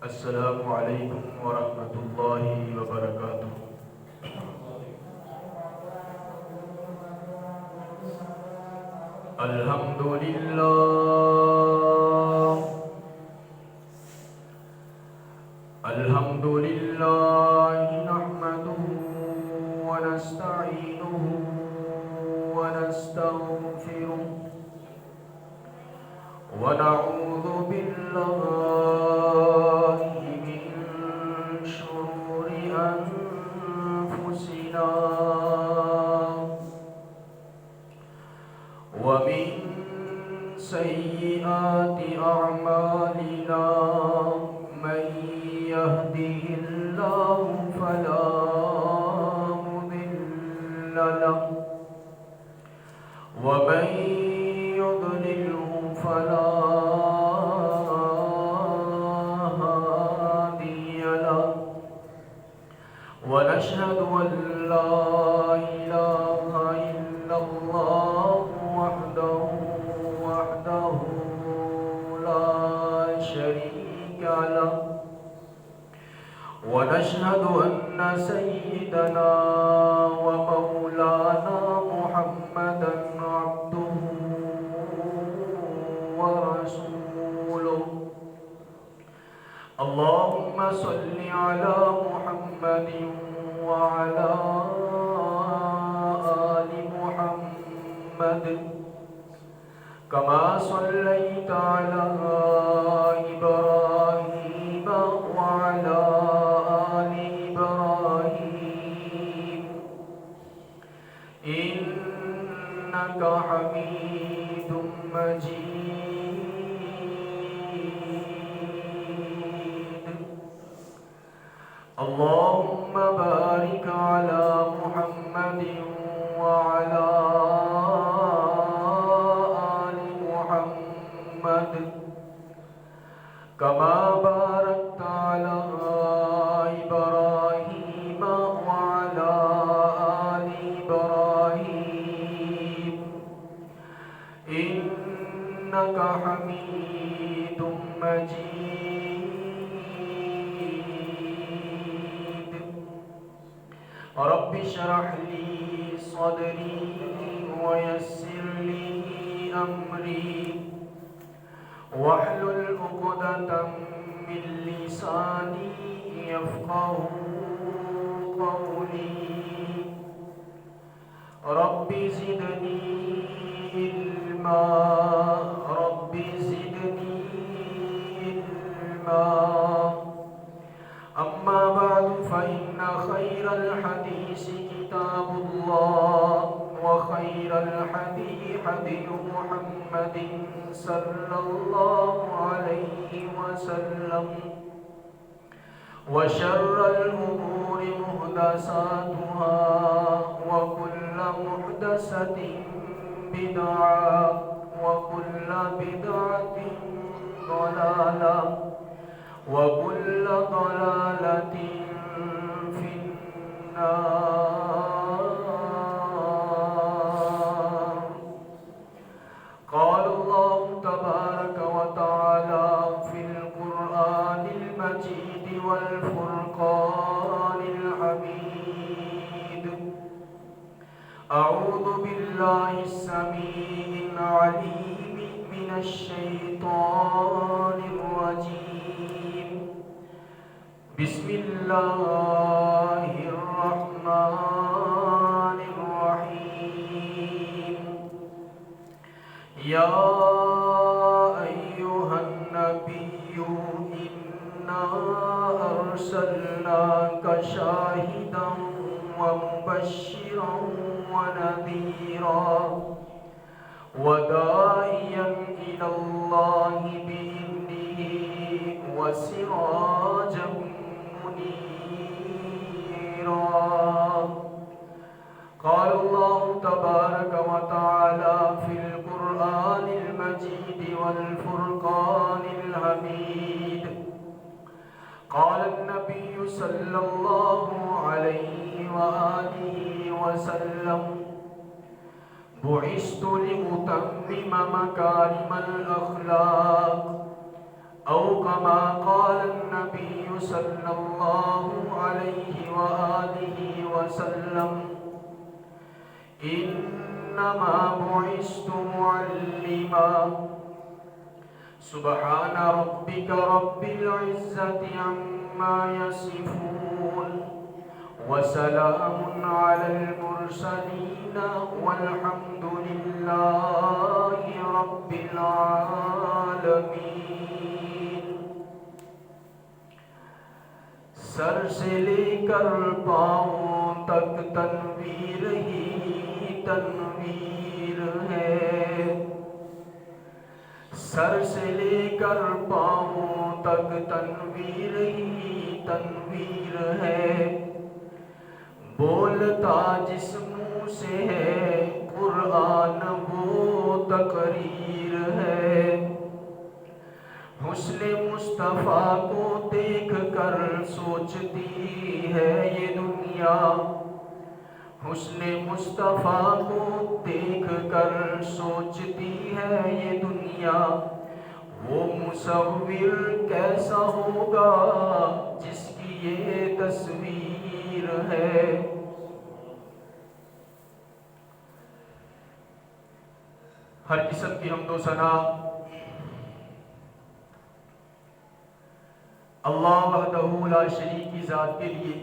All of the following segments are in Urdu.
السلام علیکم ورحمۃ اللہ وبرکاتہ۔ الحمد للہ الحمد للہ نحمده ونستعینه ونستغفره ونعوذ باللہ من شرور انفسنا ومن سيئات أعمالنا، من يهده الله فلا مضل له ومن يضلله فلا هادي له، ونشهد أن لا إله إلا الله وحده لا شريك له، ونشهد أن سيدنا ومولانا محمدا عبده ورسوله. اللهم صل على محمد وعلى آل محمد كما صليت على إبراهيم وعلى آل إبراهيم إنك حميد مجيد. اللهم بارك على محمد وعلى كما باركت على إبراهيم وعلى آل إبراهيم إنك حميد مجيد. رب اشرح لي صدري ويسر لي أمري واحلل عقدة من لساني يفقهوا قولي. رب زدني علما رب زدني علما. أما بعد فإن خير الحديث كتاب الله وخير الحدي حدي محمد صلى الله عليه وسلم وشر الأمور محدثاتها وكل محدثة بدعة وكل بدعة ضلالة وكل ضلالة في النار. قال الله تبارك وتعالى في القرآن المجيد والفرقان الحميد: أعوذ بالله السميع العليم من الشيطان الرجيم. بسم الله الرحمن الرحيم. يا أيها النبي إنا أرسلناك شاهدا ومبشرا ونذيرا وداعيا إلى الله بإذنه وسراجا منيرا. قال الله تبارك وتعالى في القرآن المجيد والفرقان الحميد: قال النبي صلى الله عليه وآله وسلم: بعثت لأتمم مكارم الأخلاق أو كما قال النبي صلى الله عليه وآله وسلم إنما بعثت معلما سبحان ربك رب العزة عما يصفون وسلام على المرسلين والحمد لله رب العالمين. سر سے لے کر پاؤں تک تنویر ہی تنویر ہے. سر سے لے کر پاؤں تک تنویر ہی تنویر ہے. بولتا جس منہ سے ہے قرآن وہ تقریر ہے. حسن مصطفیٰ کو دیکھ کر سوچتی ہے یہ دنیا. حسن مصطفیٰ کو دیکھ کر سوچتی ہے یہ دنیا. وہ مصور کیسا ہوگا جس کی یہ تصویر ہے. ہر قسم کی حمد و ثنا اللہ وحدہ لا شریک کی ذات کے لیے.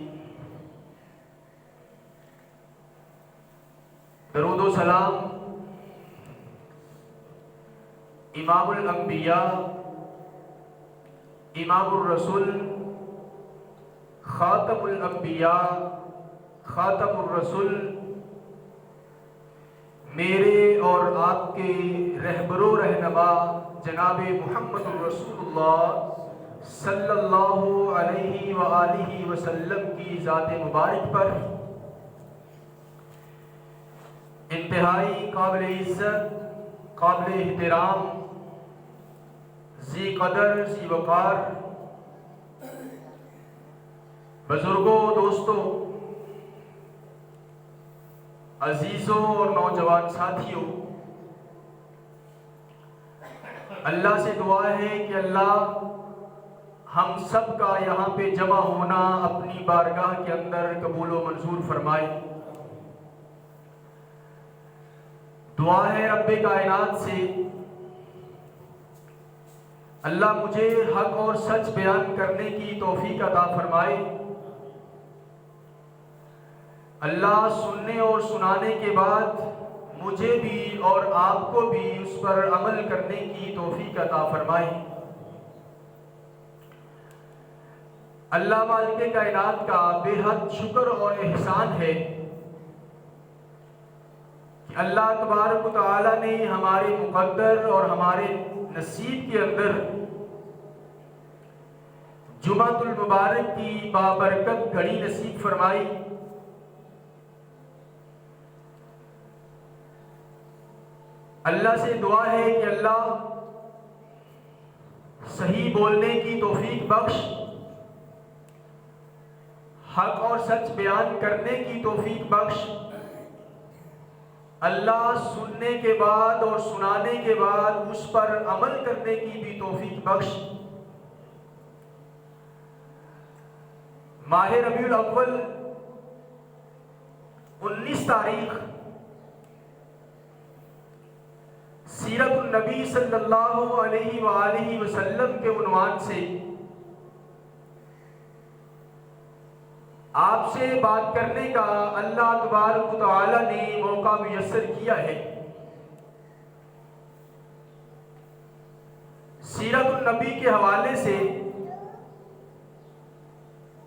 درود و سلام امام الانبیاء امام الرسول خاتم الانبیاء خاتم الرسول میرے اور آپ کے رہبر و رہنما جناب محمد الرسول اللہ صلی اللہ علیہ وآلہ وسلم کی ذات مبارک پر انتہائی قابل عزت قابل احترام ذی قدر ذی وقار بزرگوں دوستوں عزیزوں اور نوجوان ساتھیوں، اللہ سے دعا ہے کہ اللہ ہم سب کا یہاں پہ جمع ہونا اپنی بارگاہ کے اندر قبول و منظور فرمائے. دعا ہے رب کائنات سے اللہ مجھے حق اور سچ بیان کرنے کی توفیق عطا فرمائے. اللہ سننے اور سنانے کے بعد مجھے بھی اور آپ کو بھی اس پر عمل کرنے کی توفیق عطا فرمائے. اللہ مالک کائنات کا بے حد شکر اور احسان ہے کہ اللہ تبارک و تعالی نے ہمارے مقدر اور ہمارے نصیب کے اندر جمعۃ المبارک کی بابرکت گھڑی نصیب فرمائی. اللہ سے دعا ہے کہ اللہ صحیح بولنے کی توفیق بخش، حق اور سچ بیان کرنے کی توفیق بخش. اللہ سننے کے بعد اور سنانے کے بعد اس پر عمل کرنے کی بھی توفیق بخش. ماہ ربیع الاول 19 تاریخ سیرت النبی صلی اللہ علیہ وآلہ وسلم کے عنوان سے آپ سے بات کرنے کا اللہ تبارک و تعالی نے موقع میسر کیا ہے. سیرت النبی کے حوالے سے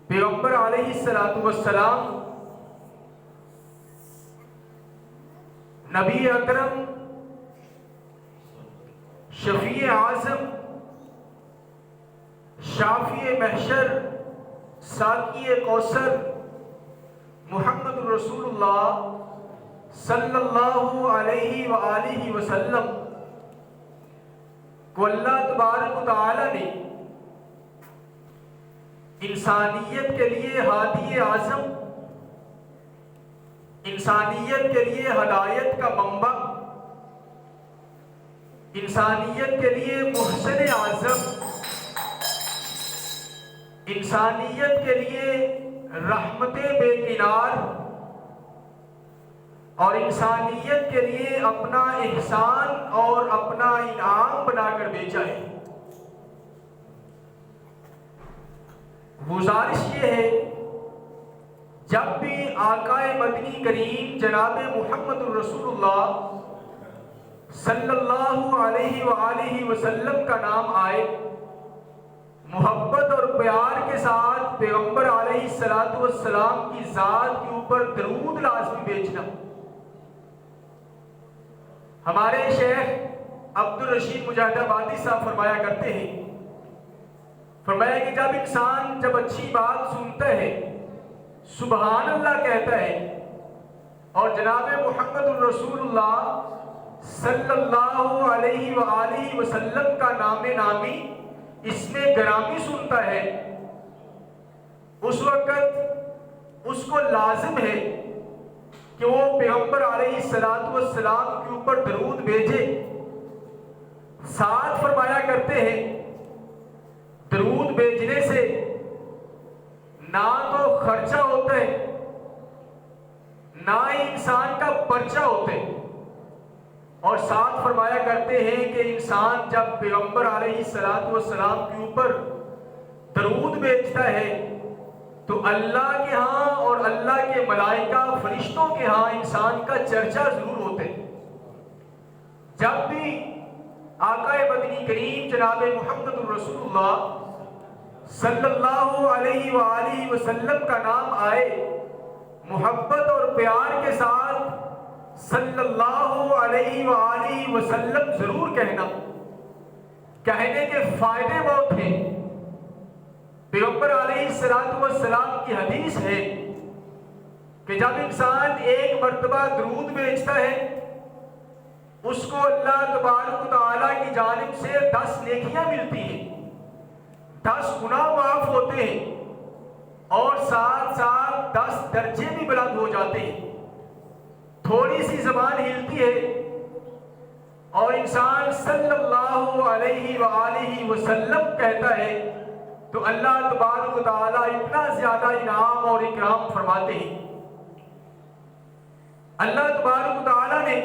پیغمبر علیہ السلام نبی اکرم شفیع اعظم شافی محشر ساقی کوثر محمد الرسول اللہ صلی اللہ علیہ وآلہ وسلم کو اللہ تبارک و تعالی نے انسانیت کے لیے ہادی اعظم، انسانیت کے لیے ہدایت کا منبع، انسانیت کے لیے محسن اعظم انسانیت کے لیے رحمتیں بے کنار اور انسانیت کے لیے اپنا احسان اور اپنا انعام بنا کر بھیجا ہے۔ گزارش یہ ہے جب بھی آقا مدنی کریم جناب محمد الرسول اللہ صلی اللہ علیہ وآلہ وسلم کا نام آئے، محبت اور پیار کے ساتھ پیغمبر علیہ السلام کی ذات کے اوپر درود لازمی بھیجنا۔ ہمارے شیخ عبد الرشید مجاہد آبادی صاحب فرمایا کرتے ہیں، فرمایا کہ جب انسان اچھی بات سنتا ہے، سبحان اللہ کہتا ہے اور جناب محمد الرسول اللہ صلی اللہ علیہ وآلہ وسلم کا نام نامی اس میں گرامی سنتا ہے، اس وقت اس کو لازم ہے کہ وہ پیغمبر علیہ السلام کے اوپر درود بھیجے۔ ساتھ فرمایا کرتے ہیں درود بھیجنے سے نہ تو خرچہ ہوتا ہے، نہ ہی انسان کا پرچہ ہوتا ہے، اور ساتھ فرمایا کرتے ہیں کہ انسان جب پیغمبر علیہ السلام کے اوپر درود بھیجتا ہے تو اللہ کے ہاں اور اللہ کے ملائکہ فرشتوں کے ہاں انسان کا چرچا ضرور ہوتا ہے۔ جب بھی آقا مدنی کریم جناب محمد الرسول اللہ صلی اللہ علیہ وآلہ وسلم کا نام آئے، محبت اور پیار کے ساتھ صلی اللہ علیہ وآلہ وسلم ضرور کہنا۔ کہنے کے فائدے بہت ہیں۔ پیغمبر علیہ السلام کی حدیث ہے کہ جب انسان ایک مرتبہ درود بھیجتا ہے اس کو اللہ تبارک و تعالیٰ کی جانب سے 10 نیکیاں ملتی ہیں، 10 گناہ معاف ہوتے ہیں اور ساتھ ساتھ 10 درجے بھی بلند ہو جاتے ہیں۔ تھوڑی سی زبان ہلتی ہے اور انسان صلی اللہ علیہ وآلہ وسلم کہتا ہے تو اللہ تبارک و تعالیٰ اتنا زیادہ انعام اور اکرام فرماتے ہیں۔ اللہ تبارک و تعالیٰ نے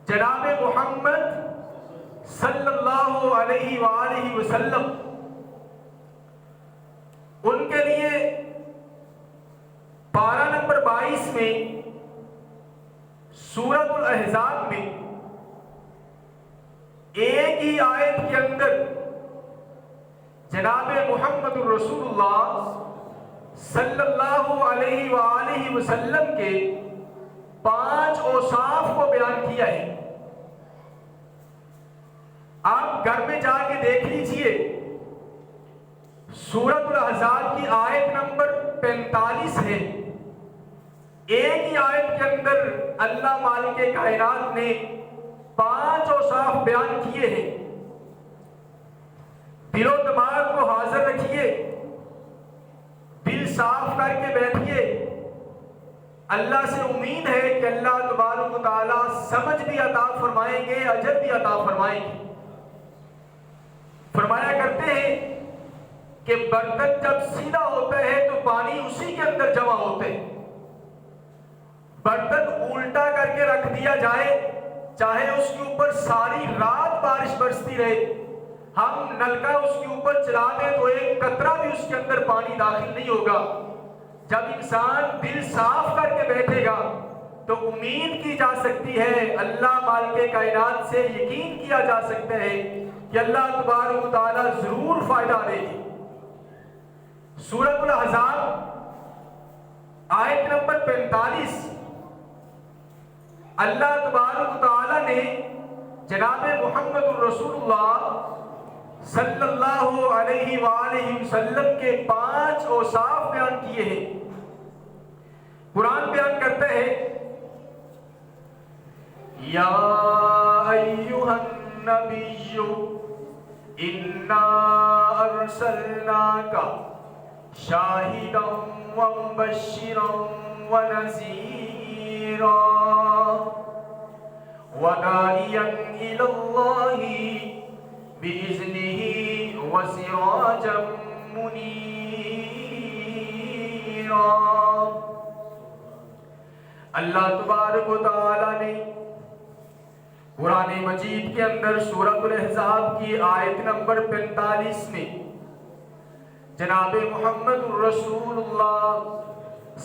جناب محمد صلی اللہ علیہ وآلہ وسلم ان کے لیے پارہ نمبر 22 میں سورۃ الاحزاب میں ایک ہی آیت کے اندر جناب محمد الرسول اللہ صلی اللہ علیہ وآلہ وسلم کے 5 اوصاف کو بیان کیا ہے۔ آپ گھر میں جا کے دیکھ لیجئے، سورۃ الاحزاب کی آیت نمبر 45 ہے۔ ایک ہی آیت کے اندر اللہ مالک کائنات نے 5 اوصاف بیان کیے ہیں۔ دل و دماغ کو حاضر رکھیے، دل صاف کر کے بیٹھیے، اللہ سے امید ہے کہ اللہ تبارک و تعالیٰ سمجھ بھی عطا فرمائیں گے، اجر بھی عطا فرمائیں گے۔ فرمایا کرتے ہیں کہ برتن جب سیدھا ہوتا ہے تو پانی اسی کے اندر جمع ہوتا ہے، برتن الٹا کر کے رکھ دیا جائے، چاہے اس کے اوپر ساری رات بارش برستی رہے، ہم نلکا اس کے اوپر چلا دیں تو ایک قطرہ بھی اس کے اندر پانی داخل نہیں ہوگا۔ جب انسان دل صاف کر کے بیٹھے گا تو امید کی جا سکتی ہے، اللہ مالک کائنات سے یقین کیا جا سکتا ہے کہ اللہ تبارک و تعالیٰ ضرور فائدہ دے گی۔ سورۃ الاحزاب آیت نمبر 45، اللہ تبارک و تعالیٰ نے جناب محمد الرسول اللہ صلی اللہ علیہ وآلہ وسلم کے 5 اوصاف بیان کیے ہیں۔ قرآن بیان کرتا ہے، یا ایھا النبی انا ارسلناک شاہدا ومبشرا ونذیرا وداعیا الی اللہ بِإِذْنِهِ وَسِرَاجًا منيرا۔ اللہ تبارک و تعالی نے قرآن مجید کے اندر سورۃ الاحزاب کی آیت نمبر 45 میں جناب محمد الرسول اللہ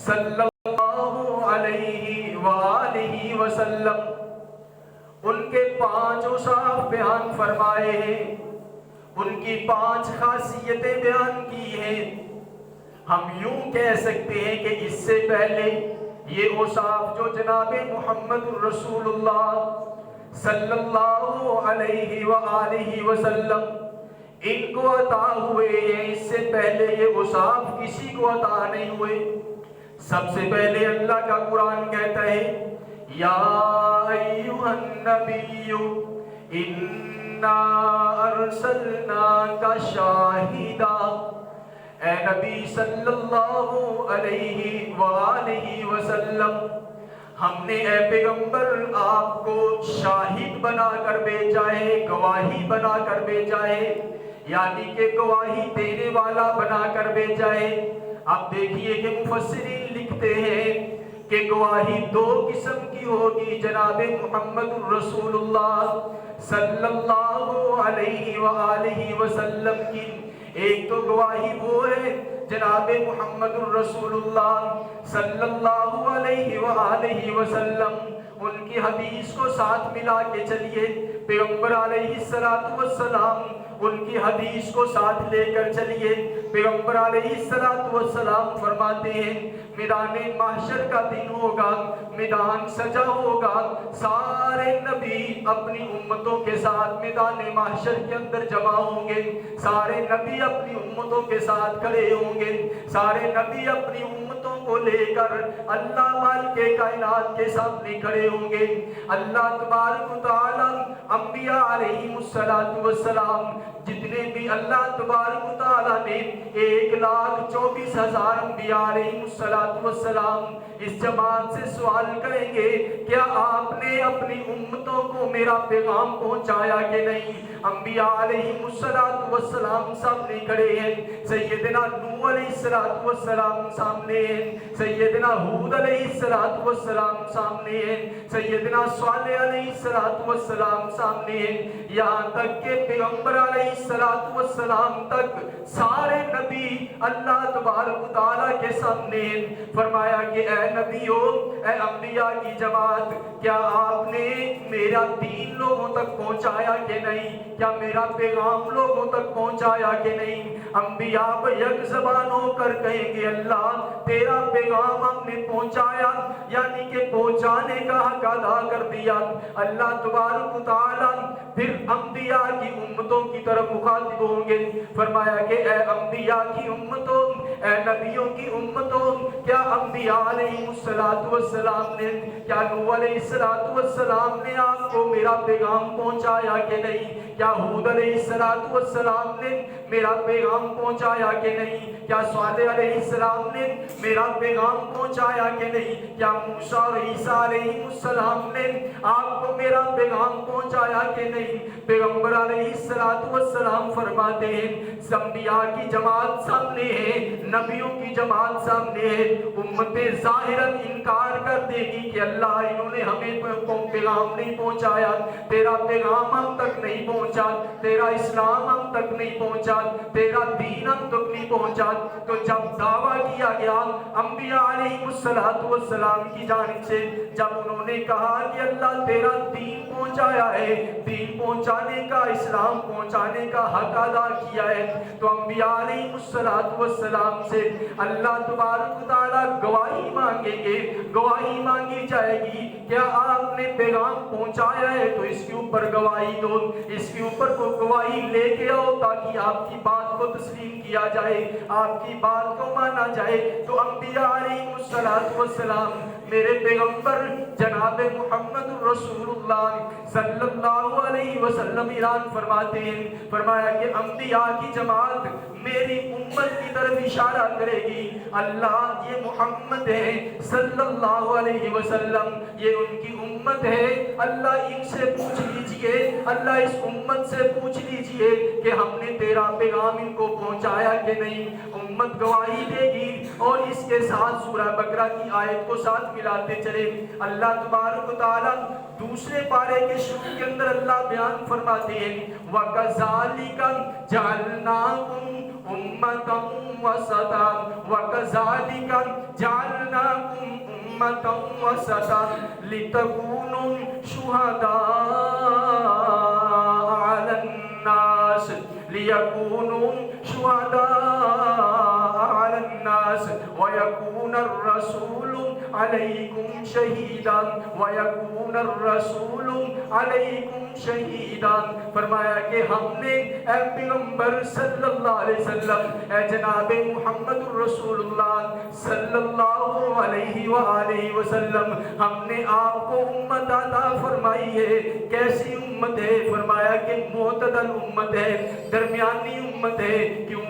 صلی اللہ علیہ وآلہ وسلم ان کے 5 اوصاف بیان فرمائے ہیں، ان کی 5 خاصیتیں بیان کی ہیں۔ ہم یوں کہہ سکتے ہیں کہ اس سے پہلے یہ اوصاف جو جناب محمد الرسول اللہ صلی اللہ علیہ وآلہ وسلم ان کو عطا ہوئے ہیں، اس سے پہلے یہ اوصاف کسی کو عطا نہیں ہوئے۔ سب سے پہلے اللہ کا قرآن کہتا ہے یا ایھا النبی انا ارسلناک شاہدا، اے نبی صلی اللہ علیہ وآلہ وسلم ہم نے اے پیغمبر آپ کو شاہد بنا کر بھیجا ہے، گواہی بنا کر بھیجا ہے، یعنی کہ گواہی دینے والا بنا کر بھیجا ہے۔ اب دیکھیے کہ مفسرین لکھتے ہیں کہ گواہی 2 قسم کی ہوگی جناب محمد الرسول اللہ صلی اللہ علیہ وآلہ وسلم کی۔ ایک تو گواہی وہ ہے جناب محمد الرسول اللہ صلی اللہ علیہ وآلہ وسلم ان کی حدیث کو ساتھ ملا کے چلیے، پیغمبر علیہ السلام ان کی حدیث کو ساتھ لے کر چلیے۔ پیغمبر علیہ السلام فرماتے ہیں میدان محشر کا دن ہوگا، میدان سجا ہوگا، سارے نبی اپنی امتوں کے ساتھ میدان محشر کے اندر جمع ہوں گے، سارے نبی اپنی امتوں کے ساتھ کھڑے ہوں گے، سارے نبی اپنی امتوں کو لے کر اللہ مالک کائنات کے سامنے کھڑے ہوں گے۔ اللہ تبارک و تعالی انبیاء علیہ السلام جتنے بھی اللہ تبارک و تعالی نے 1,24,000 انبیاء علیہ السلام اس جماعت سے سوال کریں گے کیا آپ نے اپنی امتوں کو میرا پیغام پہنچایا کہ نہیں؟ انبیاء علیہ السلام سامنے کھڑے ہیں، سیدنا نوح علیہ السلام سامنے ہیں، سیدنا ہود علیہ السلام سامنے ہیں، سیدنا صالح علیہ السلام سامنے ہیں، یہاں تک کہ پیغمبر علیہ السلام تک سارے نبی اللہ تبارک و تعالیٰ کے سامنے ہیں۔ فرمایا کہ اے نبیو، اے انبیاء کی جماعت، کیا آپ نے میرا دین لوگوں تک پہنچایا کہ نہیں؟ کیا میرا پیغام لوگوں تک پہنچایا کہ نہیں؟ انبیاء یک زبان ہو کر کہیں گے اللہ تیرا پیغام ہم نے پہنچایا، یعنی کہ پہنچانے کا حق ادا کر دیا۔ اللہ تبارک و تعالیٰ پھر انبیاء کی امتوں کی طرف مخاطب ہوں گے، فرمایا کہ اے انبیاء کی امتوں، اے نبیوں کی امتوں، کیا انبیاء علیہ السلام نے، کیا نوح علیہ السلام نے آپ کو میرا پیغام پہنچایا کہ نہیں؟ کیا ہود علیہ السلام نے میرا پیغام پہنچایا کہ نہیں؟ کیا صالح علیہ السلام نے میرا پیغام پہنچایا کہ نہیں؟ کیا موسیٰ اور عیسیٰ علیہ السلام نے آپ کو میرا پیغام پہنچایا کہ نہیں؟ پیغمبر علیہ السلام فرماتے ہیں انبیاء کی جماعت سامنے ہے، نبیوں کی جماعت سامنے ہے، امتیں ظاہراً انکار کر دے گی کہ اللہ انہوں نے ہمیں پیغام نہیں پہنچایا، تیرا پیغام ہم تک نہیں پہنچا، تیرا اسلام ہم تک نہیں پہنچا، تیرا دین ہم تک نہیں پہنچا۔ تو جب دعویٰ کیا گیا انبیاء علیہ السلام کی جانب سے، جب انہوں نے کہا کہ اللہ تیرا دین پہنچایا ہے، دین پہنچانے کا، اسلام پہنچانے کا حق ادا کیا ہے، تو انبیاء علیہ السلام سے اللہ تبارک و تعالیٰ گواہی مانگیں گے، گواہی مانگی جائے گی کیا آپ نے پیغام پہنچایا ہے؟ تو اس کے اوپر گواہی دو، اس کے اوپر کو گواہی لے کے آؤ تاکہ آپ کی بات کو تسلیم کیا جائے، آپ کی بات کو مانا جائے۔ تو انبیاء علیہ السلام میرے پیغمبر جناب محمد الرسول اللہ صلی اللہ علیہ وسلم اعلان فرماتے ہیں، فرمایا کہ انبیاء کی جماعت میری امت کی طرف اشارہ کرے گی، اللہ یہ محمد ہے صلی اللہ علیہ وسلم، یہ ان کی امت ہے، اللہ ان سے پوچھ لیجئے، اللہ اس امت سے پوچھ لیجئے کہ ہم نے تیرا پیغام ان کو پہنچایا کہ نہیں۔ امت گواہی دے گی۔ اور اس کے ساتھ سورہ بقرہ کی آیت کو ساتھ ملاتے چلے، اللہ تبارک و تعالیٰ دوسرے پارے کے شروع کے اندر اللہ بیان فرماتے ہیں وَكَذَلِكَ جَعَلْنَاكُمْ أُمَّةً وَسَطًا وَكَذَلِكَ جَعَلْنَاكُمْ أُمَّةً وَسَطًا لِتَكُونُوا شُهَدَاءَ عَلَى النَّاسِ لِيَكُونُوا شُهَدَاءَ عَلَى النَّاسِ وَيَكُونَ الرَّسُولُ عَلَيْكُمْ شَهِيدًا وَيَكُونَ الرَّسُولُ عَلَيْكُمْ شَهِيدًا۔ فرمایا کہ ہم نے اے پیغمبر صلی اللہ علیہ وسلم، اے جناب محمد الرسول اللہ صلی اللہ علیہ وآلہ وسلم، ہم نے آپ کو امت عطا فرمائی ہے۔ کیسی امت ہے؟ فرمایا کہ معتدل امت ہے، درمیانی امت ہے۔ کیوں؟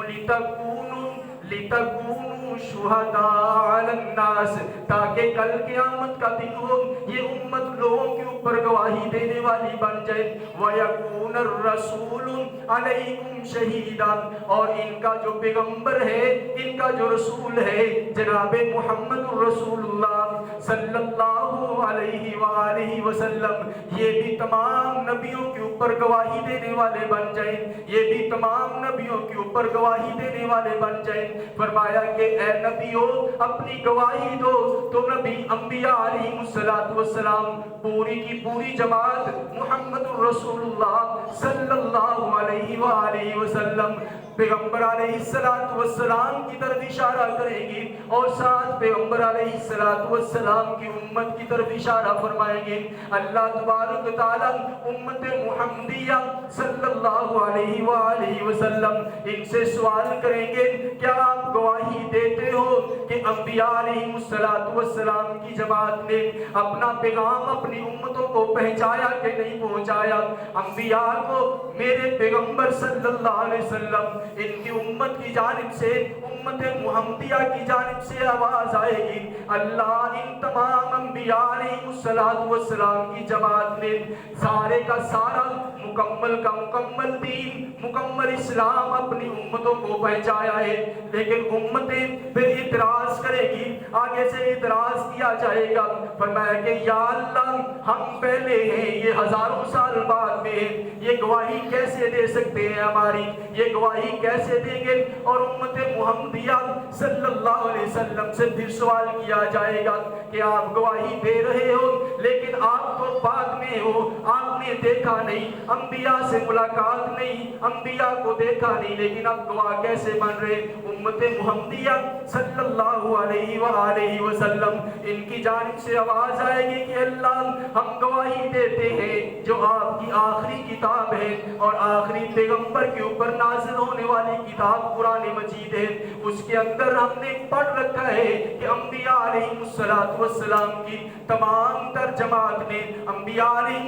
لِتَكُونُوا شُهَدَاءَ عَلَى النَّاسِ، تاکہ کل قیامت کا دن ہو یہ امت لوگوں کے اوپر گواہی دینے والی بن جائے۔ وَيَكُونَ الرَّسُولُ عَلَيْكُمْ شَهِيدًا، اور ان کا جو پیغمبر ہے، ان کا جو رسول ہے جناب محمد الرسول اللہ صلی اللہ علیہ وآلہ وسلم، یہ بھی تمام نبیوں کے اوپر گواہی دینے والے بن جائیں، یہ بھی تمام نبیوں کے اوپر گواہی دینے والے بن جائیں۔ فرمایا کہ اے نبیوں اپنی گواہی دو، تو نبی انبیاء علیہ السلام پوری کی پوری جماعت محمد الرسول اللہ صلی اللہ علیہ وآلہ وسلم پیغمبر علیہ السلام کی طرف اشارہ کرے گی، اور ساتھ پیغمبر علیہ السلام کی امت کی طرف اشارہ فرمائیں گے۔ اللہ تبارک تعالیٰ امت محمدیہ صلی اللہ علیہ وآلہ وسلم ان سے سوال کریں گے، کیا آپ گواہی دیتے ہو کہ انبیاء علیہ السلام کی جماعت نے اپنا پیغام اپنی امتوں کو پہنچایا کہ نہیں پہنچایا؟ انبیاء کو میرے پیغمبر صلی اللہ علیہ وسلم ان کی امت کی جانب سے، امت محمدیہ کی جانب سے آواز آئے گی، اللہ ان تمام انبیاء علیہ السلام کی جماعت نے سارے کا سارا مکمل کا مکمل دین، مکمل اسلام اپنی امتوں کو پہنچایا ہے، لیکن امتیں پھر اعتراض کرے گی، آگے سے اعتراض کیا جائے گا۔ فرمایا کہ یا اللہ ہم پہلے ہیں، یہ ہزاروں سال بعد میں ہیں، یہ گواہی کیسے دے سکتے ہیں ہماری، یہ گواہی کیسے دیں گے؟ اور امت محمدیہ صلی اللہ علیہ وسلم سے پھر سوال کیا جائے گا کہ آپ گواہی دے رہے ہو لیکن آپ تو بعد میں ہو، آپ نے دیکھا نہیں، انبیاء سے ملاقات نہیں، انبیاء کو دیکھا نہیں، لیکن اب گواہ کیسے بن رہے؟ امت محمدیہ صلی اللہ علیہ وآلہ وسلم ان کی جانب سے آواز آئے گی کہ اللہ ہم گواہی دیتے ہیں جو آپ کی آخری کتاب ہے اور آخری پیغمبر کے اوپر نازل ہونے والی کتاب قرآن مجید ہے، اس کے اندر ہم نے پڑھ رکھا ہے کہ انبیاء علیہ السلام کی تمام تر جماعت نے، انبیاء علیہ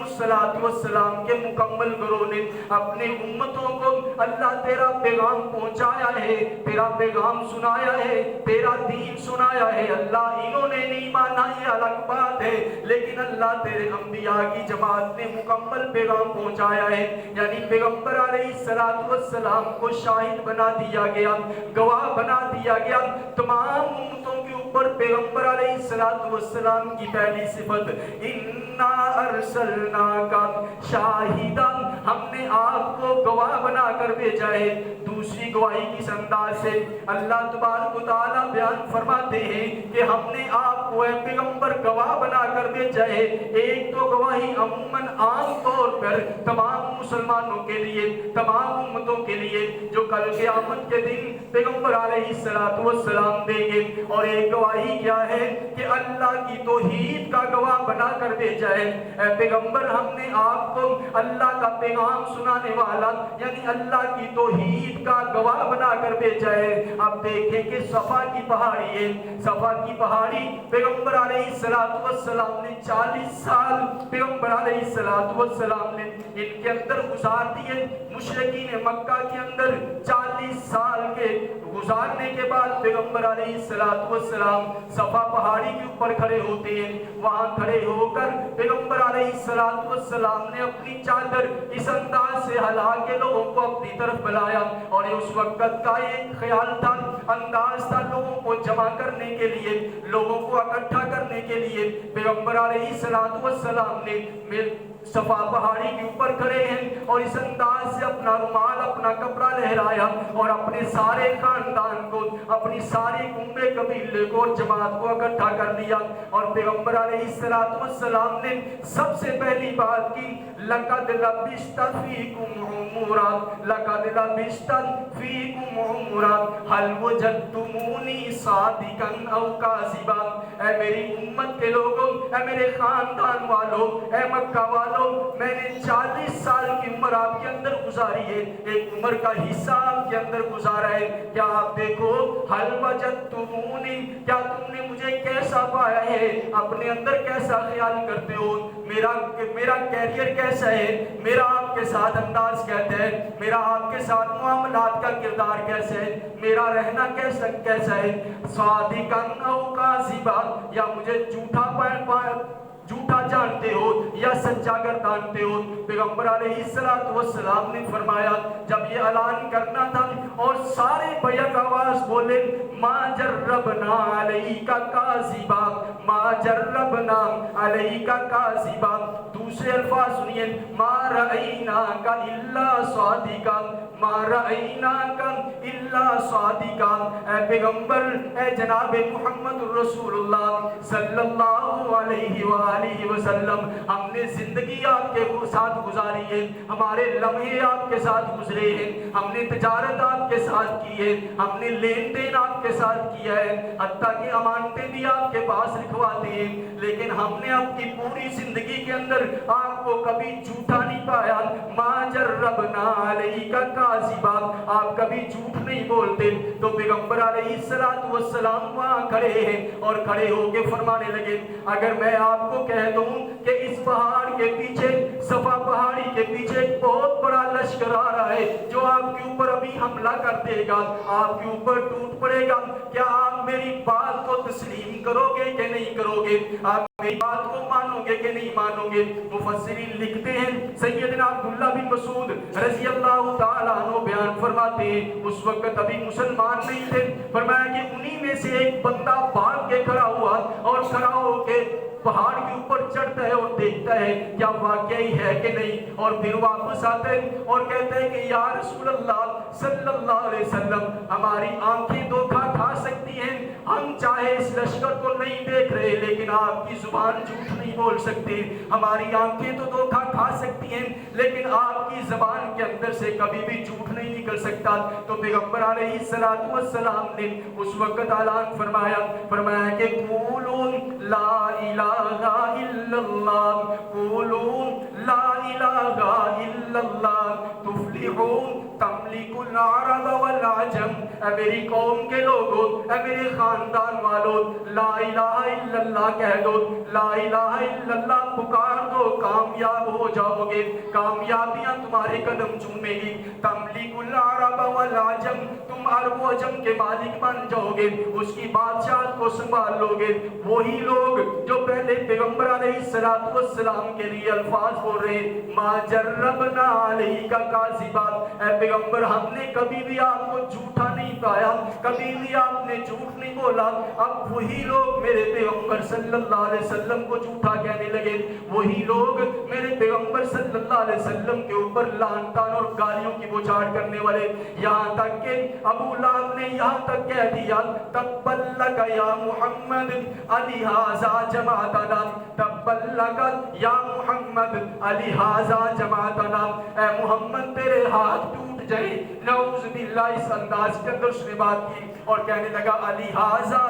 السلام کے مکمل گروہ نے اپنے امتوں کو اللہ تیرا پیغام پہنچایا ہے، تیرا پیغام سنایا ہے، تیرا دین سنایا ہے، اللہ انہوں نے نہیں مانا یہ الگ بات ہے، لیکن اللہ تیرے انبیاء کی جماعت نے مکمل پیغام پہنچایا ہے۔ یعنی پیغمبر علیہ السلام کو شاہد بنا دیا گیا، گواہ بنا دیا گیا تمام امتوں کے اوپر۔ پیغمبر علیہ السلام کی پہلی صفت اِنَّا أَرْسَلْنَاكَ شَاہِدًا، ہم نے آپ کو گواہ بنا کر بھیجا ہے۔ دوسری گواہی کس انداز سے؟ اللہ تبارک و تعالیٰ بیان فرماتے ہیں کہ ہم نے آپ کو اے پیغمبر گواہ بنا کر بھیجا ہے۔ ایک تو گواہی عموماً عام طور پر تمام مسلمانوں کے لیے، تمام امتوں کے لیے جو کل قیامت کے دن پیغمبر علیہ السلام دیں گے، اور ایک گواہی کیا ہے کہ اللہ کی توحید کا گواہ بنا کر بھیجا ہے۔ اے پیغمبر ہم نے آپ کو اللہ کا پیغام سنانے والا یعنی اللہ کی توحید کا گواہ بنا کر بھیجا ہے۔ اب دیکھیں کہ صفا کی پہاڑی ہے، صفا کی پہاڑی پیغمبر علیہ السلام نے 40 سال پیغمبر علیہ السلام نے ان کے اندر گزار دیے۔ مشرکین مکہ کے اندر 40 سال کے گزارنے کے بعد پیغمبر علیہ السلام صفا پہاڑی کے اوپر کھڑے ہوتے ہیں۔ وہاں کھڑے ہو کر پیغمبر علیہ السلام نے اپنی چادر اس انداز سے ہلا کے لوگوں کو اپنی طرف بلایا، اور اس وقت کا ایک خیال تھا، انداز تھا لوگوں کو جمع کرنے کے لیے، لوگوں کو اکٹھا کرنے کے لیے۔ پیغمبر علیہ السلام نے صفا پہاڑی کے اوپر کھڑے ہیں اور اس انداز سے اپنا رومال، اپنا کپڑا لہرایا اور اپنے سارے خاندان کو، اپنی ساری کنبے قبیلے کو اور جماعت کو اکٹھا کر لیا۔ اور پیغمبر علیہ السلام نے سب سے پہلی بات کی، لَقَدْ لَبِثْتَ فِيكُمْ عُمُرًا لَقَدْ لَبِثْتَ فِيكُمْ عُمُرًا هَلْ وَجَدْتُمُونِي صَادِقًا أَوْ كَاذِبًا۔ اے میری امت کے لوگوں، اے میرے خاندان والوں، اے مکہ والوں، میں نے 40 سال کی عمر آپ کے اندر گزاری ہے، ایک عمر کا حصہ آپ کے اندر گزارا ہے، کیا آپ دیکھو حل وجدتمونی، کیا تم نے مجھے کیسا پایا ہے، اپنے اندر کیسا خیال کرتے ہو، میرا کیریئر کیسا ہے، میرا آپ کے ساتھ انداز کہتا ہے، میرا آپ کے ساتھ معاملات کا کردار کیسا ہے، میرا رہنا کیسا ہے، صادقاً او کاذبا، یا مجھے جھوٹا جانتے ہو یا سچا گردانتے ہو۔ پیغمبر علیہ السلام نے فرمایا، جب یہ اعلان کرنا تھا اور سارے بیک آواز بولے، ما جربنا علیک کاذبا، ما جربنا علیک کاذبا، دوسرے الفاظ سنیے، ما رأیناک الا صادقا، ما رأیناک الا صادقا۔ اے پیغمبر، اے جناب محمد رسول اللہ صلی اللہ علیہ وآلہ وسلم، ہم نے زندگی آپ کے ساتھ گزاری ہے، ہمارے لمحے آپ کے ساتھ گزرے ہیں، ہم نے تجارت آپ کے ساتھ کی ہے، ہم نے لین دین آپ کے ساتھ کیا ہے، حتیٰ کہ امانتیں بھی آپ کے پاس لکھواتے ہیں، لیکن ہم نے اپنی پوری زندگی کے اندر آپ کو کبھی جھوٹا نہیں پایا۔ ما جربنا علیک کاذبا، آپ کبھی جھوٹ نہیں بولتے۔ تو پیغمبر علیہ السلام وہاں کھڑے ہیں اور کھڑے ہو کے فرمانے لگے، اگر میں آپ کو کہہ دوں کہ اس پہاڑ کے پیچھے، صفا پہاڑی کے پیچھے ایک بہت بڑا لشکر آ رہا ہے جو آپ کے اوپر ابھی حملہ کر دے گا، آپ کے اوپر ٹوٹ پڑے گا، کیا آپ میری بات کو تسلیم کرو گے کہ نہیں کرو گے؟ آپ میری بات کو مانو گے کہ نہیں مانو گے؟ مفسرین لکھتے ہیں، سیدنا عبداللہ بن مسعود رضی اللہ تعالیٰ عنہ بیان فرماتے ہیں، اس وقت ابھی مسلمان نہیں تھے، فرمایا کہ انہی میں سے ایک بندہ بھاگ کے کھڑا ہوا اور کھڑا ہو کے پہاڑ کے اوپر چڑھتا ہے اور دیکھتا ہے کیا واقعی ہے کہ نہیں، اور پھر واپس آتا ہے اور کہتا ہے کہ یا رسول اللہ صلی اللہ علیہ وسلم، ہماری آنکھیں دھوکہ کھا سکتی ہیں، ہم چاہے اس لشکر کو نہیں دیکھ رہے لیکن آپ کی زبان جھوٹ نہیں بول سکتے، ہماری آنکھیں تو دھوکہ کھا سکتی ہیں لیکن آپ کی زبان کے اندر سے کبھی بھی جھوٹ نہیں نکل سکتا۔ تو پیغمبر علیہ السلام نے اس وقت اعلان فرمایا کہ قولوا لا الہ الا اللہ، قولوا لا الہ الا اللہ تفلحون تملک العرب والعجم۔ اے میری قوم کے لوگوں، اے میرے خاندان والوں، لا الہ الا اللہ کہہ دو، لا الہ الا اللہ پکار دو، کامیاب ہو جاؤ گے، کامیابیاں تمہارے قدم چومے گی۔ تملک العرب والعجم، تم عرب و عجم کے مالک بن جاؤ گے، اس کی بادشاہت کو سنبھال لو گے۔ وہی لوگ جو پہلے پیغمبر علیہ السلام کے لیے الفاظ بول رہے ہیں، ما جربنا علیک کاذبا، اے پیغمبر ہم نے کبھی بھی آپ کو جھوٹا نہیں پایا، کبھی بھی آپ نے جھوٹ نہیں بولا۔ اب وہی لوگ میرے پیغمبر صلی اللہ علیہ وسلم کو جھوٹا کہنے لگے، وہی لوگ میرے پیغمبر صلی اللہ علیہ وسلم کے اوپر لعن طعن اور گالیوں کی بوچھاڑ کرنے والے، یہاں تک کہ ابو لہب نے یہاں تک کہہ دیا، تبت لک یا محمد لہذا جماعتنا، تبت لک یا محمد لہذا جماعتنا، اے محمد تیرے ہاتھ ٹوٹ جائے، نعوذ باللہ۔ اس انداز کے اندر اس نے بات کی اور کہنے لگا لہذا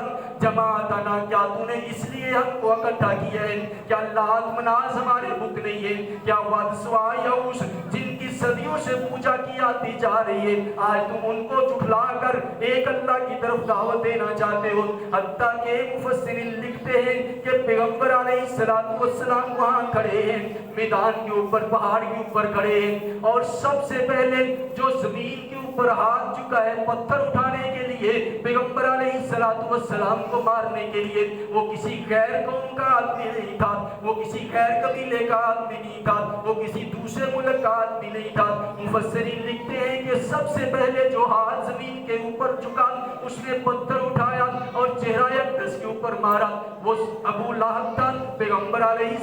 جماعتنا، کیا تو نے اس لیے ہم کو اکٹھا کیا ہے؟ کیا لات مناز ہمارے بت نہیں ہے؟ کیا ود سوا یعوث جن کی صدیوں سے پوجا کی آتی جا رہی ہے، آج تم ان کو جھٹلا کر ایک اللہ کی طرف دعوت دینا چاہتے ہو۔ حتیٰ کہ مفسرین لکھتے ہیں کہ پیغمبر علیہ السلام وہاں کھڑے ہیں، میدان کے اوپر، پہاڑ کے اوپر کھڑے ہیں، اور سب سے پہلے جو زمین کے اوپر ہاتھ چکا ہے پتھر اٹھانے کے لیے پیغمبر علیہ السلام کو مارنے کے لیے، وہ کسی غیر قوم کا آدمی نہیں تھا، وہ کسی غیر قبیلے کا آدمی نہیں تھا، وہ کسی دوسرے ملک کا آدمی نہیں تھا۔ مفسرین لکھتے ہیں کہ سب سے پہلے جو ہاتھ زمین کے اوپر چکا، اس نے پتھر اٹھایا اور چہرہ اقدس کے اوپر مارا، وہ ابو لہب تھا، پیغمبر علیہ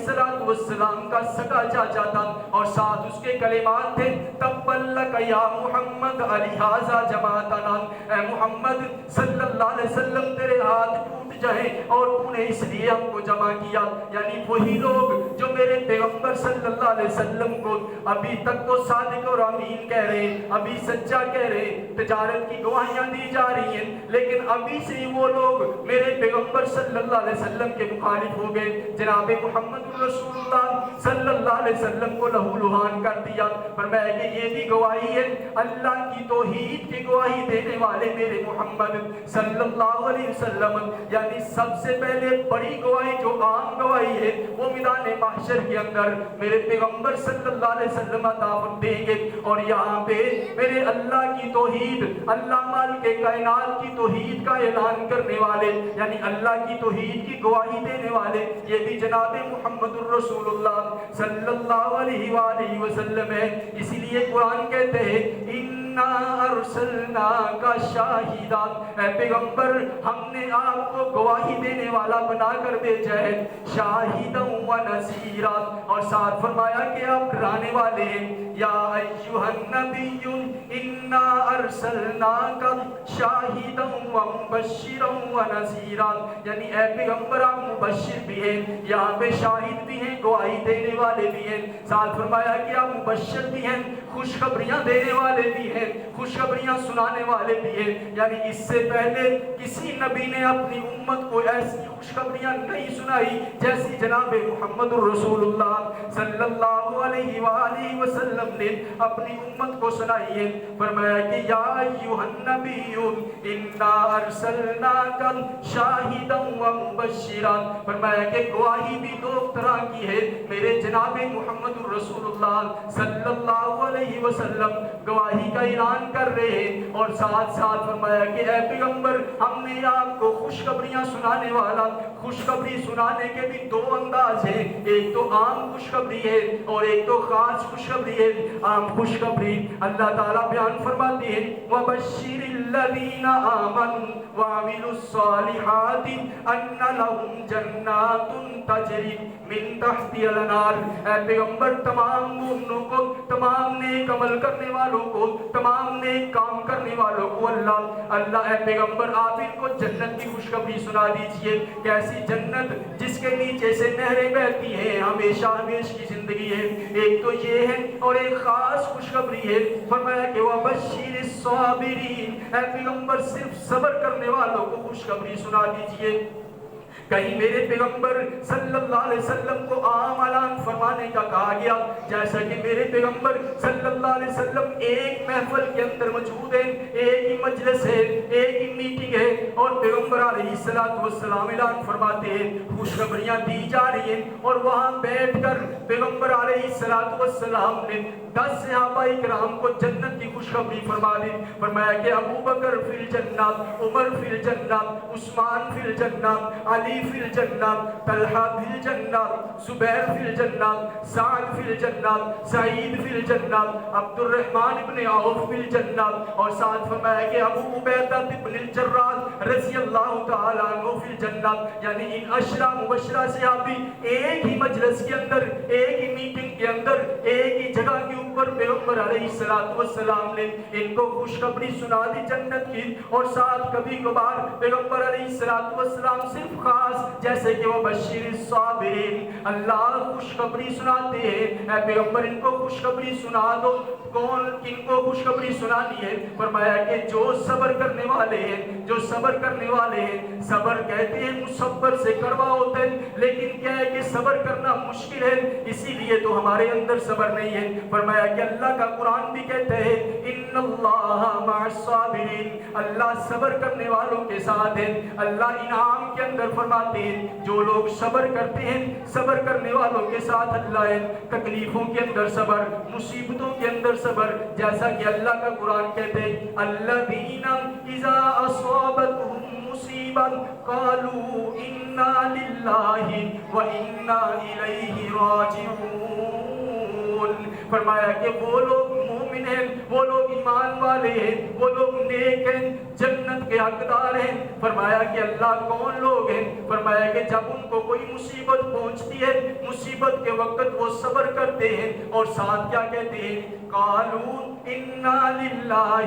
السلام کا سگا چاچا تھا، اور ساتھ اس کے کلمات تھے تبت لک یا محمد لہذا جماعتنا، اے محمد صلی اللہ علیہ وسلم تیرے ہاتھ ٹوٹ جائیں اور تو نے اس لیے ہم کو جمع کیا۔ یعنی وہی لوگ جو میرے پیغمبر صلی اللہ علیہ وسلم کو ابھی تک تو صادق اور امین کہہ رہے ہیں، ابھی سچا کہہ رہے ہیں، تجارت کی گواہیاں دی جا رہی ہیں، لیکن ابھی سے ہی وہ لوگ میرے پیغمبر صلی اللہ علیہ وسلم کے مخالف ہو گئے، جناب محمد رسول اللہ صلی اللہ علیہ وسلم کو لہو لہان کر دیا۔ فرمایا کہ یہ بھی گواہی ہے، اللہ کی توحید کی گواہی دینے والے میرے محمد صلی اللہ علیہ وسلم، یعنی سب سے پہلے بڑی گواہی جو عام گواہی ہے وہ میدان محشر کے اندر میرے پیغمبر صلی اللہ علیہ وسلم عطا دیں گے، اور یہاں پہ میرے اللہ کی توحید، اللہ مالک کائنات کی توحید کا اعلان کرنے والے، یعنی اللہ کی توحید کی گواہی دینے والے، یہ بھی جناب محمد الرسول اللہ صلی اللہ علیہ وآلہ وسلم ہے۔ اسی لیے قرآن کہتے ہیں اِنَّا أَرْسَلْنَاكَ شَاهِدًا، اے پیغمبر ہم نے آپ کو گواہی دینے والا بنا کر بھیجا ہے، شَاهِدًا وَنَذِيرًا، اور ساتھ فرمایا کہ آپ ڈرانے والے ہیں۔ یا ایھا النبی اِنَّا أَرْسَلْنَاكَ شَاهِدًا وَمُبَشِّرًا وَنَذِيرًا، یعنی اے پیغمبر آپ مبشر بھی ہیں، یہاں پہ شاہد بھی ہیں، گواہی دینے والے بھی ہیں، ساتھ فرمایا کہ آپ مبشر بھی ہیں، خوشخبریاں دینے والے بھی ہیں، خوشخبریاں سنانے والے بھی ہیں، یعنی اس سے پہلے کسی نبی نے اپنی امت کو ایسی خوشخبریاں نہیں سنائی جیسی جناب محمد الرسول اللہ صلی اللہ علیہ وآلہ وسلم نے اپنی امت کو سنائی ہے۔ فرمایا کہ یا ایھا النبی انا ارسلناک شاہدا ومبشرا، فرمایا کہ گواہی بھی دو طرح کی ہے، میرے جناب محمد الرسول اللہ صلی اللہ علیہ وسلم گواہی کا اعلان کر رہے ہیں، اور ساتھ ساتھ فرمایا کہ اے پیغمبر ہم نے آپ کو خوشخبریاں سنانے والا، خوشخبری سنانے کے بھی دو انداز ہیں، ایک تو عام خوشخبری ہے اور ایک تو خاص خوشخبری ہے۔ عام خوشخبری اللہ تعالیٰ بیان فرماتے ہیں وَبَشِّرِ الَّذِينَ آمَنُوا وَعَمِلُوا الصَّالِحَاتِ أَنَّ لَهُمْ جَنَّاتٌ تَجْرِي مِن تَحْتِهَا الْأَنْهَارُ، اے پیغمبر تمام مومنوں کو، تمام نیک عمل کرنے والوں کو، تمام نیک کام کرنے والوں کو اللہ اے پیغمبر آپ ان کو جنت کی خوشخبری سنا دیجئے، کیسی جنت جس کے نیچے سے نہریں بہتی ہیں، ہمیشہ ہمیشہ کی زندگی ہے۔ ایک تو یہ ہے اور ایک خاص خوشخبری ہے، فرمایا کہ وَبَشِّرِ الصَّابِرِينَ، اے پیغمبر صرف صبر کرنے والوں کو خوشخبری سنا دیجئے۔ کہیں میرے پیغمبر صلی اللہ علیہ وسلم کو عام اعلان فرمانے کا کہا گیا، جیسا کہ میرے پیغمبر صلی اللہ علیہ وسلم ایک محفل کے اندر موجود ہیں، ایک ہی مجلس ہے، ایک ہی میٹنگ ہے، اور پیغمبر علیہ السلام اعلان فرماتے ہیں، خوشخبریاں دی جا رہی ہیں، اور وہاں بیٹھ کر پیغمبر علیہ السلام نے 10 صحابہ کرام کو جنت کی خوشخبری فرما دی۔ فرمایا کہ ابو بکر فی الجنہ، عمر فی الجنہ، عثمان فی الجنہ، علی فی الجنہ، طلحہ فی الجنہ، زبیر فی الجنہ، سعد فی الجنہ، سعید فی الجنہ، عبد الرحمن بن عوف فی الجنہ، اور ساتھ فرمایا کہ ابو عبیدہ بن الجراح رضی اللہ تعالیٰ عنہ فی الجنہ، یعنی ان 10 مبشرہ صحابی ایک ہی مجلس کے اندر، ایک ہی میٹنگ کے اندر، ایک ہی جگہ کے اوپر پیغمبر علیہ السلام نے ان کو خوشخبری سنا دی جنت کی، اور ساتھ کبھی کبھار پیغمبر علیہ السلام صرف خاص جیسے کہ وہ بشیر الصابرین، اللہ خوشخبری سناتے ہیں، اے پیغمبر ان کو خوشخبری سنا دو۔ کون کن کو خوشخبری سنانی ہے؟ فرمایا کہ جو صبر کرنے والے ہیں، جو صبر کرنے والے ہیں، صبر کہتے ہیں مصبر سے کڑوا ہوتا ہے، لیکن کیا ہے کہ صبر کرنا مشکل ہے، اسی لیے تو ہمارے اندر صبر نہیں ہے۔ فرمایا کہ اللہ کا قرآن بھی کہتا ہے ان اللہ مع الصابرین، اللہ صبر کرنے والوں کے ساتھ ہے۔ اللہ انعام کے اندر فرماتے ہیں جو لوگ صبر کرتے ہیں، صبر کرنے والوں کے ساتھ اللہ ہے۔ تکلیفوں کے اندر صبر، مصیبتوں کے اندر صبر، جیسا کہ اللہ کا قرآن کہتے ہیں الذین اذا اصابتهم مصیبہ قالوا انا للہ وانا الیہ راجعون۔ فرمایا کہ وہ لوگ مومن ہیں، وہ لوگ ایمان والے ہیں، وہ لوگ نیک ہیں، جنت کے حقدار ہیں۔ فرمایا کہ اللہ کون لوگ ہیں؟ فرمایا کہ جب ان کو کوئی مصیبت پہنچتی ہے، مصیبت کے وقت وہ صبر کرتے ہیں اور ساتھ کیا کہتے ہیں؟ قالوا انا للہ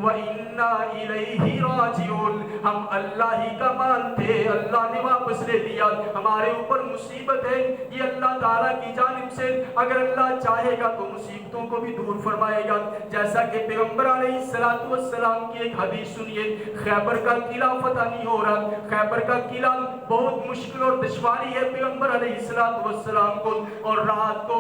وانا الیہ راجعون، ہم اللہ ہی کا مال تھے، اللہ نے واپس لے لیا، ہمارے اوپر مصیبت ہے یہ اللہ تعالیٰ کی جانب سے، اگر اللہ چاہے گا تو مصیبتوں کو بھی دور فرمائے گا۔ جیسا کہ پیغمبر علیہ السلام کی ایک حدیث سنیے، خیبر کا قلعہ فتح نہیں ہو رہا، خیبر کا قلعہ بہت مشکل اور دشواری ہے پیغمبر علیہ السلام کو، اور رات کو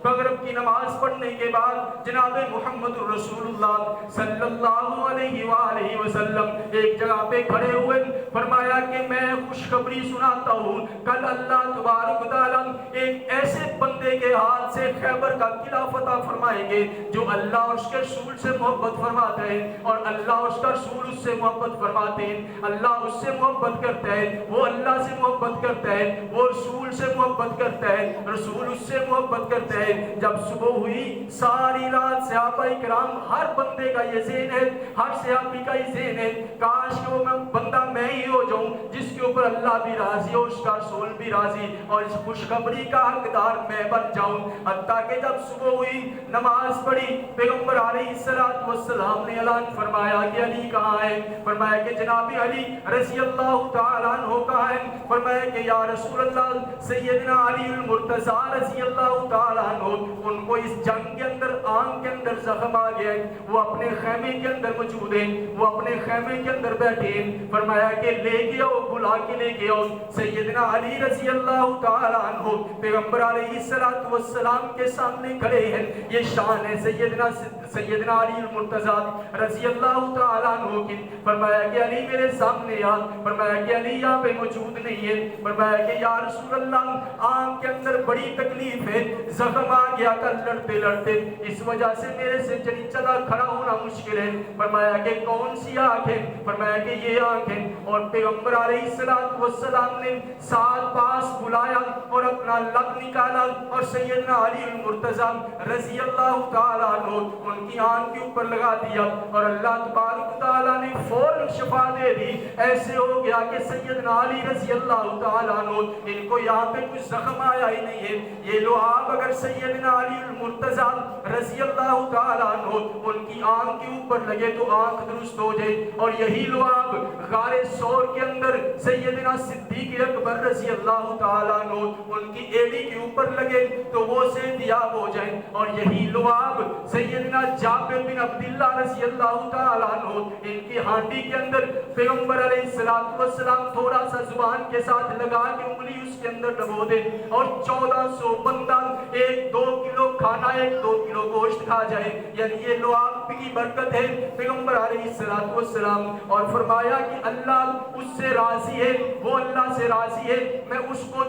مغرب کی نماز پڑھنے کے بعد جناب محمد رسول اللہ صلی اللہ علیہ وآلہ وسلم ایک جگہ پہ کھڑے ہوئے، فرمایا کہ میں خوشخبری سناتا ہوں، کل اللہ تبارک و تعالیٰ ایک ایسے بندے کے ہاتھ سے خیبر کا قلعہ فتح فرمائیں گے جو اللہ اور اس کے رسول سے محبت فرماتے ہیں، اور اللہ اور اس کا رسول اس سے محبت فرماتے ہیں۔ اللہ اس سے محبت کرتا ہے، وہ اللہ سے محبت کرتا ہے، وہ رسول سے محبت کرتا ہے، رسول اس سے محبت کرتا ہے۔ جب صبح ہوئی ساری رات صحابہ کرام، ہر بندے کا یہ ذہن ہے، ہر صحابی کا یہ ذہن ہے کاش کہ وہ بندہ میں ہی ہو جاؤں جس کے اوپر اللہ بھی راضی ہو، اس کا رسول بھی راضی، اور اس خوشخبری کا حقدار میں بن جاؤں۔ حتیٰ کہ جب صبح ہوئی نماز پڑھی، پیغمبر علیہ السلام نے اعلان فرمایا کہ علی کہاں ہے؟ فرمایا کہ جناب علی رضی اللہ تعالیٰ عنہ کہاں ہے؟ فرمایا کہ یا رسول اللہ سیدنا علی المرتضیٰ رضی اللہ تعالیٰ عنہ، ان کو اس جنگ کے اندر آنکھ کے اندر زخم آ گیا ہے، وہ اپنے خیمے کے اندر موجود ہیں، وہ اپنے خیمے کے اندر بیٹھے ہیں۔ فرمایا کہ لے کے آؤ، بلا کے لے کے آؤ۔ سیدنا علی رضی اللہ تعالیٰ عنہ پیغمبر علیہ السلام کے سامنے کھڑے ہیں، یہ شان ہے سیدنا علی المرتضیٰ رضی اللہ تعالیٰ عنہ کی۔ فرمایا کہ علی میرے سامنے آ، فرمایا کہ علی یہاں پہ موجود نہیں ہے۔ فرمایا کہ یا رسول اللہ آنکھ کے اندر بڑی تکلیف ہے، زخم آ گیا کل لڑتے لڑتے، اس وجہ سے میرے سے چلا کھڑا ہونا مشکل ہے۔ فرمایا کہ کون سی آنکھ ہے؟ فرمایا کہ یہ آنکھ ہے، اور پیغمبر علیہ السلام نے ساتھ پاس بلایا اور اپنا لب نکالا، اور سیدنا علی المرتضیٰ رضی اللہ تعالیٰ عنہ ان کی آنکھ کے اوپر لگا دیا، اور اللہ تبارک تعالیٰ نے فوراً شفا دے دی۔ ایسے ہو گیا کہ سیدنا علی رضی اللہ تعالیٰ عنہ ان کو یہاں پہ کچھ زخم آیا ہی نہیں ہے۔ یہ لعاب اگر سیدنا علی المرتضیٰ رضی اللہ تعالیٰ عنہ ان کی آنکھ کے اوپر لگے تو آنکھ درست ہو جائے، اور یہی لعاب غار ثور کے اندر سیدنا صدیق اکبر رضی اللہ تعالیٰ عنہ ان کی ایڑی کے اوپر لگے تو وہ صحتیاب ہو جائیں، اور یہی لعاب سیدنا جابر بن عبداللہ رضی اللہ تعالیٰ عنہ ان کی ہانڈی کے اندر پیغمبر علیہ السلام تھوڑا سا زبان کے ساتھ لگا کے انگلی اس کے اندر ڈبو دے، اور 1400 بندہ 1-2 کلو کھانا 1-2 کلو گوشت کھا جائے، یعنی یہ لعاب کی برکت ہے پیغمبر علیہ السلام۔ اور فرمایا کہ اللہ اس سے راضی ہے، وہ اللہ سے راضی ہے، میں اس کو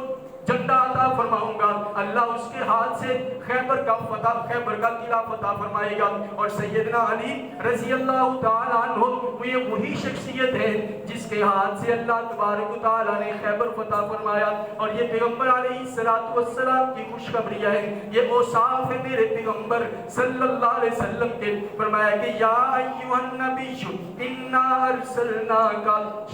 جھنڈا عطا فرماؤں گا، اللہ اس کے ہاتھ سے خیبر کا قلعہ فتح فرمائے گا۔ اور سیدنا علی رضی اللہ تعالیٰ عنہ یہ وہی شخصیت ہے جس کے ہاتھ سے اللہ تبارک و تعالیٰ نے خیبر فتح فرمایا، اور یہ پیغمبر علیہ السلام کی خوشخبریاں ہیں، یہ اوصاف ہے میرے پیغمبر صلی اللہ علیہ وسلم کے۔ فرمایا کہ یا ایھا النبی انا ارسلناک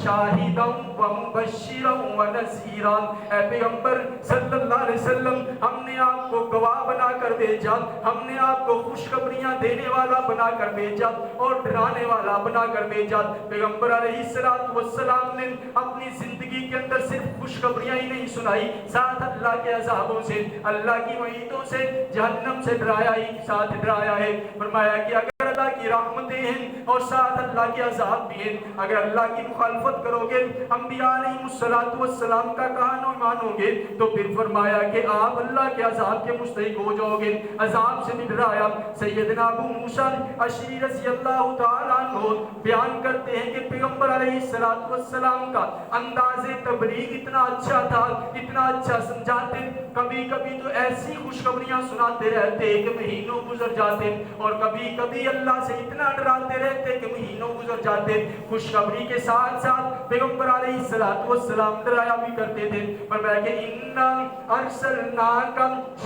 شاہدا ومبشرا ونذیرا، اے پیغمبر صلی اللہ علیہ وسلم ہم نے آپ کو گواہ بنا کر بھیجا، ہم نے آپ کو خوشخبریاں دینے والا بنا کر بھیجا اور ڈرانے والا بنا کر بھیجا۔ پیغمبر علیہ السلام نے اپنی زندگی کے اندر صرف خوشخبریاں ہی نہیں سنائی، ساتھ اللہ کے عذابوں سے، اللہ کی وعیدوں سے، جہنم سے ڈرایا ہی ساتھ ڈرایا ہے۔ فرمایا کہ اگر اللہ کی رحمتیں ہیں اور ساتھ اللہ کے عذاب بھی ہیں. اگر اللہ کی مخالفت کرو گے، انبیاء علیہ السلام کا کہا نہ مانو گے، تو پھر فرمایا کہ آپ اللہ کے عذاب کے مستحق ہو جاؤ گے. عذاب سے بھی ڈرایا. سیدنا ابو موسیٰ اشعری رضی اللہ تعالیٰ عنہ بیان کرتے ہیں کہ پیغمبر علیہ السلام کا انداز تبلیغ اتنا اچھا تھا، اتنا اچھا سمجھاتے. کبھی کبھی تو ایسی خوشخبریاں سناتے رہتے کہ مہینوں گزر جاتے، اور کبھی کبھی اللہ سے اتنا ڈراتے رہتے کہ مہینوں گزر جاتے. خوشخبری کے ساتھ ساتھ پیغمبر علیہ السلام ڈرایا بھی کرتے تھے. فرمایا کہ اِنَّا أَرْسَلْنَاكَ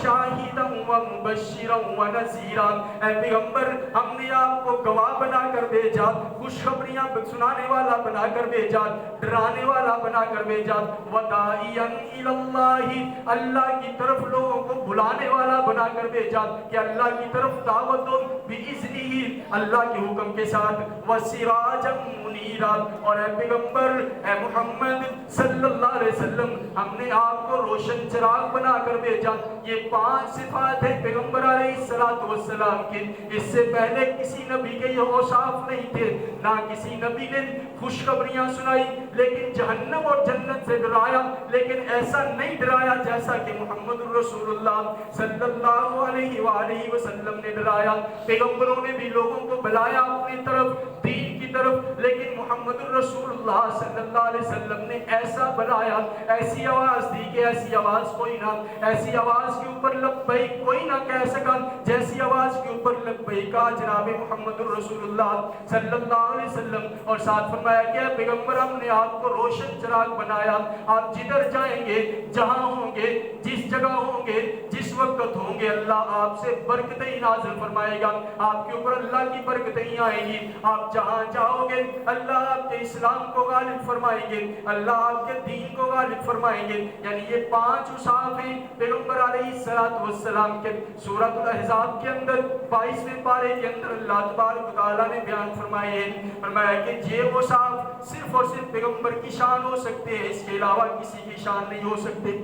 شَاهِدًا وَمُبَشِّرًا وَنَذِيرًا، اے پیغمبر ہم نے آپ کو گواہ بنا کر بھیجا، خوشخبریاں سنانے والا بنا کر بھیجا، ڈرانے والا بنا کر بھیجا. وَدَاعِيًا إِلَى اللَّهِ، اللہ کی طرف لوگوں کو بلانے والا بنا کر بھیجا کہ اللہ کی طرف دعوت دو بِإِذْنِهِ، اللہ کے حکم کے ساتھ. وَسِرَاجًا مُنِيرًا، اور اے پیغمبر اے محمد صلی اللہ علیہ وسلم ہم نے آپ کو روشن چراغ بنا کر بھیجا. یہ 5 صفات ہیں پیغمبر علیہ السلام کی. اس سے پہلے کسی نبی کے یہ اوصاف نہیں تھے، نہ کسی نبی نے خوشخبریاں سنائی لیکن جہنم اور جنت سے ڈرایا، لیکن ایسا نہیں ڈرایا جیسا کہ محمد رسول اللہ صلی اللہ علیہ وآلہ وسلم نے ڈرایا. پیغمبروں نے بھی لوگوں کو بلایا اپنی طرف، دین کی طرف، لیکن محمد رسول اللہ صلی اللہ علیہ وسلم نے ایسا بلایا، ایسی آواز دی کہ ایسی آواز کوئی نہ، ایسی آواز کے اوپر لبیک کوئی نہ کہہ سکا جیسی آواز کے اوپر لبیک کہا جناب محمد رسول اللہ صلی اللہ علیہ وسلم. اور ساتھ فرمایا کہ اے پیغمبر ہم نے آپ کو روشن چراغ بنایا، آپ جدھر جائیں گے، جہاں ہوں گے، جس جگہ ہوں گے، جس وقت ہوں گے، اللہ آپ سے برکتیں نازل فرمائے گا، آپ کے اوپر اللہ کی برکتیں آئیں گی. آپ جہاں جاؤ گے اللہ آپ کے اسلام کو غالب فرمائیں گے، اللہ آپ کے دین کو غالب فرمائیں گے. یعنی یہ 5 اوصاف ہیں پیغمبر علیہ السلام کے. سورۃ الاحزاب کے اندر 22ویں پارے کے اندر اللہ تبارک و تعالیٰ نے بیان فرمائے ہیں. فرمایا کہ یہ اوصاف صرف اور صرف پیغمبر کی شان ہو سکتے ہیں، اس کے علاوہ کسی کی شان نہیں ہو سکتے.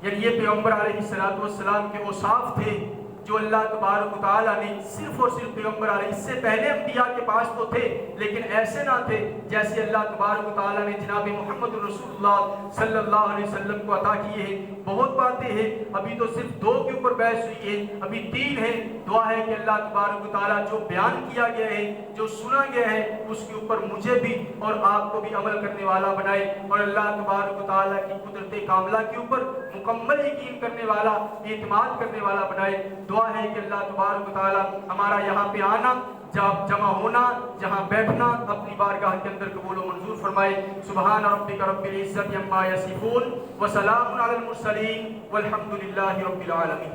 یعنی یہ پیغمبر علیہ السلام کے اوصاف تھے جو اللہ تبارک و تعالیٰ نے صرف اور صرف پیغمبر علیہ، اس سے پہلے انبیاء کے پاس تو تھے لیکن ایسے نہ تھے جیسے اللہ تبارک و تعالیٰ نے جناب محمد رسول اللہ صلی اللہ علیہ وسلم کو عطا کیے ہیں. بہت باتیں ہیں، ابھی تو صرف 2 کے اوپر بحث ہوئی ہے، ابھی 3 ہیں. دعا ہے کہ اللہ تبارک و تعالیٰ جو بیان کیا گیا ہے، جو سنا گیا ہے، اس کے اوپر مجھے بھی اور آپ کو بھی عمل کرنے والا بنائے، اور اللہ تبارک و تعالیٰ کی قدرت کاملہ کے اوپر مکمل یقین کرنے والا، اعتماد کرنے والا بنائے. دعا ہے کہ اللہ تبارک و تعالیٰ ہمارا یہاں پہ آنا، جمع ہونا، جہاں بیٹھنا اپنی بارگاہ کے اندر قبول و منظور فرمائے. سبحان ربک رب العزت عما یصفون وسلام علی المرسلین والحمد للہ رب العالمین.